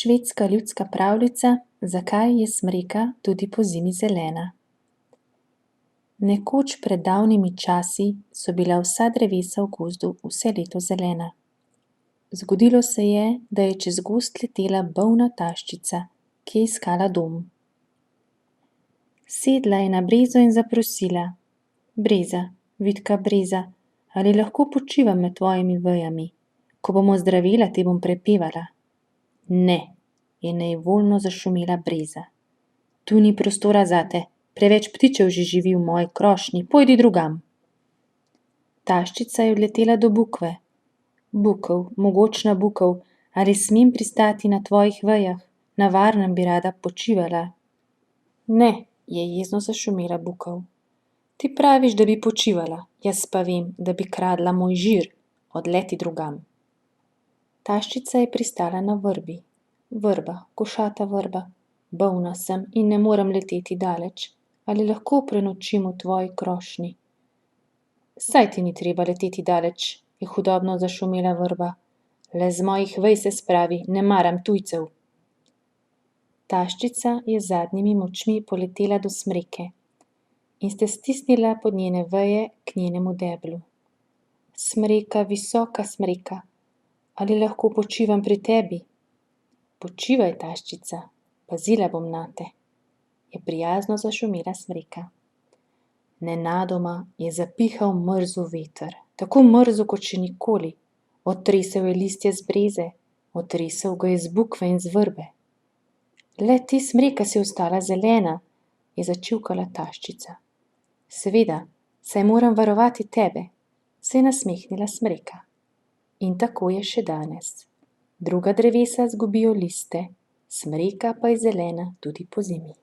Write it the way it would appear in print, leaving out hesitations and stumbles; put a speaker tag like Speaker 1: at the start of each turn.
Speaker 1: Švedska ljudska pravljica, zakaj je smreka tudi pozimi zelena. Nekoč pred davnimi časi so bila vsa drevesa v gozdu vse leto zelena. Zgodilo se je, da je čez gozd letela bolna taščica, ki je iskala dom. Sedla je na brezo in zaprosila: "Breza, vitka breza, ali lahko počivam med tvojimi vejami? Ko bom ozdravela, te bom prepevala." "Ne," je nejevoljno zašumela breza. "Tu ni prostora zate, preveč ptičev že živi v moji krošnji, pojdi drugam." Taščica je odletela do bukve. "Bukev, mogočna bukev, ali smem pristati na tvojih vejah? Na varnem bi rada počivala." "Ne," je jezno zašumela bukev. "Ti praviš, da bi počivala, jaz pa vem, da bi kradla moj žir. Odleti drugam." Taščica je pristala na vrbi. "Vrba, košata vrba, bolna sem in ne morem leteti daleč. Ali lahko prenočim v tvoji krošnji?" "Saj ti ni treba leteti daleč," je hudobno zašumela vrba. "Le z mojih vej se spravi, ne maram tujcev." Taščica je z zadnjimi močmi poletela do smreke in se stisnila pod njene veje k njenemu deblu. "Smreka, visoka smreka, ali lahko počivam pri tebi?" "Počivaj, taščica, pazila bom nate," je prijazno zašumela smreka. Nenadoma je zapihal mrzel veter, tako mrzel kot še nikoli. Odtresel je listje z breze, odtresel ga je z bukve in z vrbe. "Le ti, smreka, si ostala zelena," je začivkala taščica. "Seveda, saj moram varovati tebe," se je nasmehnila smreka. In tako je še danes. Druga drevesa zgubijo liste, smreka pa je zelena tudi pozimi.